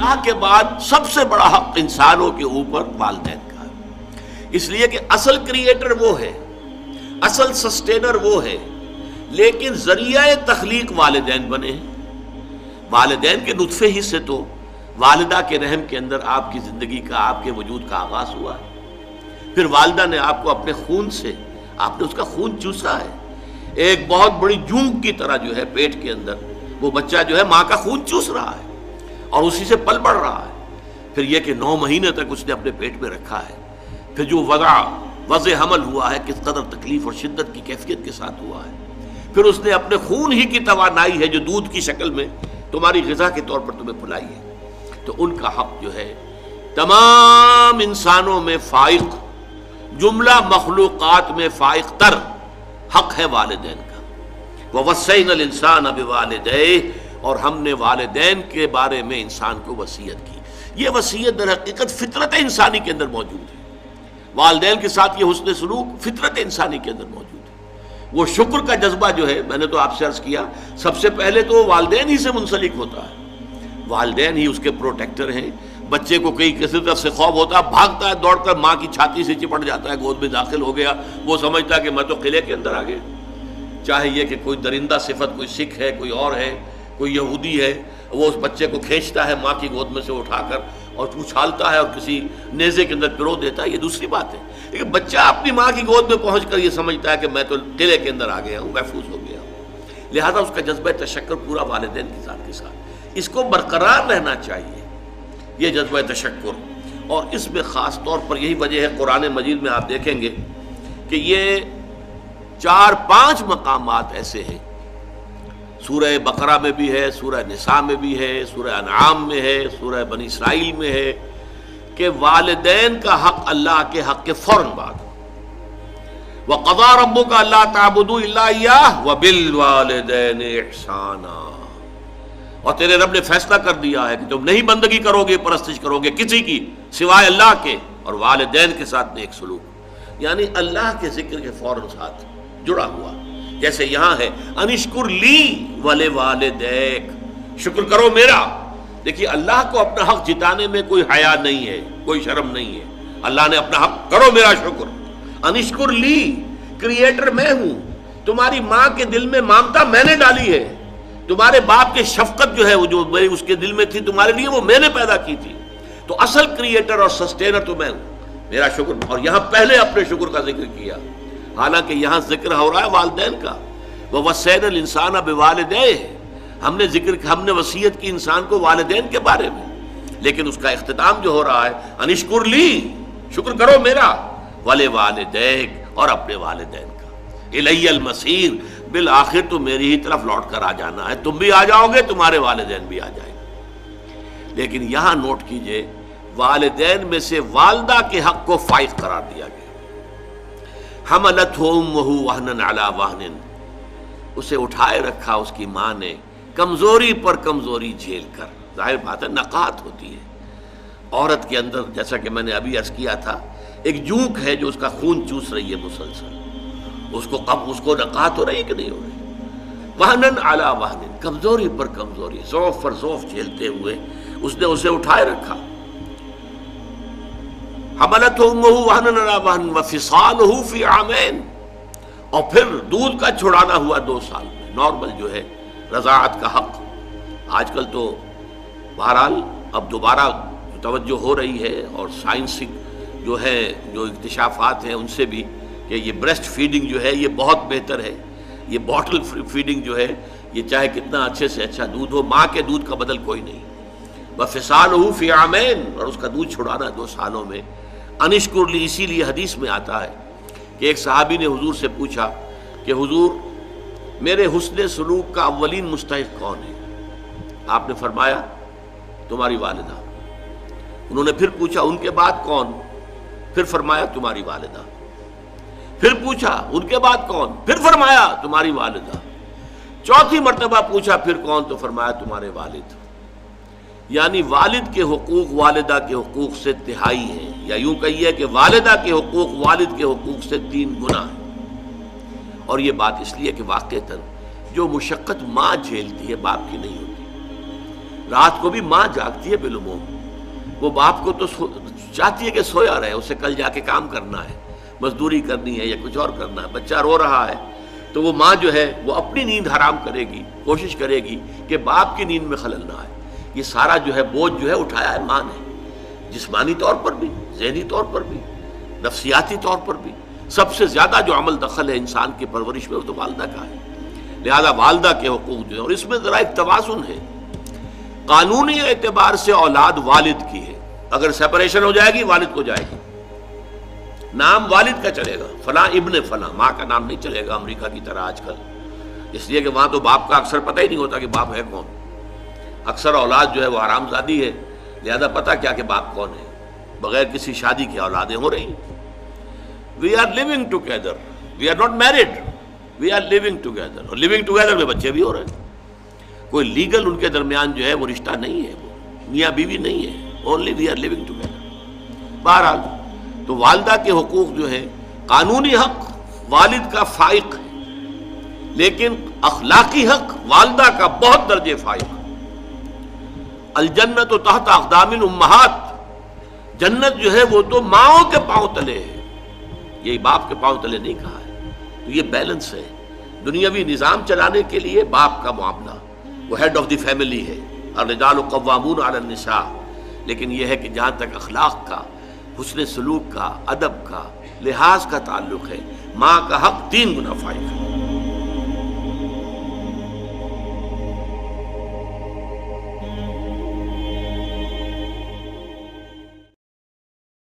اللہ کے بعد سب سے بڑا حق انسانوں کے اوپر والدین کا ہے، اس لیے کہ اصل کریٹر وہ ہے، اصل سسٹینر وہ ہے، لیکن ذریعہ تخلیق والدین بنے ہیں۔ والدین کے نطفے ہی سے تو والدہ کے رحم کے اندر آپ کی زندگی کا، آپ کے وجود کا آغاز ہوا ہے۔ پھر والدہ نے آپ کو اپنے خون سے، آپ نے اس کا خون چوسا ہے، ایک بہت بڑی جونگ کی طرح جو ہے پیٹ کے اندر وہ بچہ جو ہے ماں کا خون چوس رہا ہے اور اسی سے پل بڑھ رہا ہے۔ پھر یہ کہ 9 مہینے تک اس نے اپنے پیٹ میں رکھا ہے، پھر جو وضع حمل ہوا ہے کس قدر تکلیف اور شدت کی کیفیت کے ساتھ ہوا ہے، پھر اس نے اپنے خون ہی کی توانائی ہے جو دودھ کی شکل میں تمہاری غذا کے طور پر تمہیں پلائی ہے۔ تو ان کا حق جو ہے تمام انسانوں میں فائق، جملہ مخلوقات میں فائق تر حق ہے والدین کا۔ وَوَصَّيْنَا الْإِنسَانَ بِوَالِدَيْهِ، اور ہم نے والدین کے بارے میں انسان کو وصیت کی۔ یہ وصیت در حقیقت فطرت انسانی کے اندر موجود ہے، والدین کے ساتھ یہ حسن سلوک فطرت انسانی کے اندر موجود ہے۔ وہ شکر کا جذبہ جو ہے، میں نے تو آپ سے عرض کیا، سب سے پہلے تو والدین ہی سے منسلک ہوتا ہے، والدین ہی اس کے پروٹیکٹر ہیں۔ بچے کو کسی طرف سے خوف ہوتا ہے، بھاگتا ہے دوڑ کر ماں کی چھاتی سے چپٹ جاتا ہے، گود میں داخل ہو گیا، وہ سمجھتا ہے کہ میں تو قلعے کے اندر آ گیا۔ چاہے یہ کہ کوئی درندہ صفت، کوئی سکھ ہے، کوئی اور ہے، کوئی یہودی ہے، وہ اس بچے کو کھینچتا ہے ماں کی گود میں سے اٹھا کر اور اچھالتا ہے اور کسی نیزے کے اندر پرو دیتا ہے، یہ دوسری بات ہے۔ لیکن بچہ اپنی ماں کی گود میں پہنچ کر یہ سمجھتا ہے کہ میں تو قلعے کے اندر آ گیا ہوں، محفوظ ہو گیا ہوں، لہذا اس کا جذبہ تشکر پورا والدین کے ساتھ اس کو برقرار رہنا چاہیے، یہ جذبہ تشکر۔ اور اس میں خاص طور پر یہی وجہ ہے، قرآن مجید میں آپ دیکھیں گے کہ یہ 4-5 مقامات ایسے ہیں، سورہ بقرہ میں بھی ہے، سورہ نساء میں بھی ہے، سورہ انعام میں ہے، سورہ بنی اسرائیل میں ہے، کہ والدین کا حق اللہ کے حق کے فوراً بعد وَقَضَىٰ رَبُّكَ أَلَّا تَعْبُدُوا إِلَّا إِيَّاهُ وَبِالْوَالِدَيْنِ إِحْسَانًا، اور تیرے رب نے فیصلہ کر دیا ہے کہ تم نہیں بندگی کرو گے، پرستش کرو گے کسی کی سوائے اللہ کے، اور والدین کے ساتھ نیک سلوک، یعنی اللہ کے ذکر کے فوراً ساتھ جڑا ہوا۔ جیسے یہاں ہے انشکر لی ولوالدیک، شکر کرو میرا۔ دیکھیے اللہ کو اپنا حق جتانے میں کوئی حیا نہیں ہے، کوئی شرم نہیں ہے، اللہ نے اپنا حق کرو میرا شکر۔ انشکر لی، کریٹر میں ہوں، تمہاری ماں کے دل میں ممتا میں نے ڈالی ہے، تمہارے باپ کی شفقت جو ہے وہ جو اس کے دل میں تھی تمہارے لیے وہ میں نے پیدا کی تھی، تو اصل کریٹر اور سسٹینر تو میں ہوں، میرا شکر۔ اور یہاں پہلے اپنے شکر کا ذکر کیا، حالانکہ یہاں ذکر ہو رہا ہے والدین کا، وَوَصَّيْنَا الْإِنسَانَ بِوَالِدَيْهِ، ہم نے وصیت کی انسان کو والدین کے بارے میں، لیکن اس کا اختتام جو ہو رہا ہے انشکر لی، شکر کرو میرا، وَلِوَالِدَيْكَ، اور اپنے والدین کا، اِلَيَّ الْمَصِيرُ، بالآخر تو میری ہی طرف لوٹ کر آ جانا ہے، تم بھی آ جاؤ گے، تمہارے والدین بھی آ جائیں گے۔ لیکن یہاں نوٹ کیجئے، والدین میں سے والدہ کے حق کو فائق قرار دیا گیا۔ حملتہ امہ وہنا علی وہن، اسے اٹھائے رکھا اس کی ماں نے کمزوری پر کمزوری جھیل کر۔ ظاہر بات ہے نقاہت ہوتی ہے عورت کے اندر، جیسا کہ میں نے ابھی عرض کیا تھا، ایک جونک ہے جو اس کا خون چوس رہی ہے مسلسل، اس کو نقاہت ہو رہی ہے کہ نہیں ہو رہی؟ وہنن علی وہن، کمزوری پر کمزوری، ضعف پر ضعف جھیلتے ہوئے اس نے اسے اٹھائے رکھا۔ حملتہ امہ وہنا علی وہن وفصالہ فی عامین، اور پھر دودھ کا چھڑانا ہوا 2 سال میں، نارمل جو ہے رضاعت کا حق۔ آج کل تو بہرحال اب دوبارہ توجہ ہو رہی ہے، اور سائنسی جو ہے جو اکتشافات ہیں ان سے بھی، کہ یہ بریسٹ فیڈنگ جو ہے یہ بہت بہتر ہے، یہ باٹل فیڈنگ جو ہے یہ چاہے کتنا اچھے سے اچھا دودھ ہو، ماں کے دودھ کا بدل کوئی نہیں۔ وفصالہ فی عامین، اور اس کا دودھ چھڑانا 2 سالوں میں۔ انشکر لی، اسی لیے حدیث میں آتا ہے کہ ایک صحابی نے حضور سے پوچھا کہ حضور میرے حسن سلوک کا اولین مستحق کون ہے؟ آپ نے فرمایا تمہاری والدہ۔ انہوں نے پھر پوچھا ان کے بعد کون؟ پھر فرمایا تمہاری والدہ۔ پھر پوچھا ان کے بعد کون؟ پھر فرمایا تمہاری والدہ۔ 4تھی مرتبہ پوچھا پھر کون؟ تو فرمایا تمہارے والد۔ یعنی والد کے حقوق والدہ کے حقوق سے تہائی ہیں، یا یوں کہیے کہ والدہ کے حقوق والد کے حقوق سے 3 گنا ہیں۔ اور یہ بات اس لیے کہ واقعتاً جو مشقت ماں جھیلتی ہے باپ کی نہیں ہوتی۔ رات کو بھی ماں جاگتی ہے بالعموم، وہ باپ کو تو چاہتی ہے کہ سویا رہے، اسے کل جا کے کام کرنا ہے، مزدوری کرنی ہے یا کچھ اور کرنا ہے، بچہ رو رہا ہے تو وہ ماں جو ہے وہ اپنی نیند حرام کرے گی، کوشش کرے گی کہ باپ کی نیند میں خلل نہ آئے۔ یہ سارا جو ہے بوجھ جو ہے اٹھایا ہے ماں نے، جسمانی طور پر بھی، ذہنی طور پر بھی، نفسیاتی طور پر بھی۔ سب سے زیادہ جو عمل دخل ہے انسان کی پرورش میں وہ تو والدہ کا ہے، لہذا والدہ کے حقوق جو ہے، اور اس میں ذرا ایک توازن ہے، قانونی اعتبار سے اولاد والد کی ہے، اگر سیپریشن ہو جائے گی والد کو جائے گی، نام والد کا چلے گا، فلاں ابن فلاں، ماں کا نام نہیں چلے گا امریکہ کی طرح آج کل، اس لیے کہ وہاں تو باپ کا اکثر پتہ ہی نہیں ہوتا کہ باپ ہے کون، اکثر اولاد جو ہے وہ حرام زادی ہے، لہذا پتہ کیا کہ باپ کون ہے، بغیر کسی شادی کی اولادیں ہو رہی ہیں۔ We are living together, we are not married, we are living together, اور لیونگ ٹوگیدر میں بچے بھی ہو رہے ہیں، کوئی لیگل ان کے درمیان جو ہے وہ رشتہ نہیں ہے، وہ میاں بیوی نہیں ہے، only we are living together. بہرحال تو والدہ کے حقوق جو ہے، قانونی حق والد کا فائق ہے، لیکن اخلاقی حق والدہ کا بہت درجے فائق۔ الجنت تحت اقدام الامہات، جنت جو ہے وہ تو ماؤں کے پاؤں تلے ہے، یہی باپ کے پاؤں تلے نہیں کہا ہے۔ تو یہ بیلنس ہے، دنیاوی نظام چلانے کے لیے باپ کا معاملہ، وہ ہیڈ آف دی فیملی ہے، الرجال قوامون علی النساء، لیکن یہ ہے کہ جہاں تک اخلاق کا، حسن سلوک کا، ادب کا، لحاظ کا تعلق ہے، ماں کا حق 3 گنا فائق ہے۔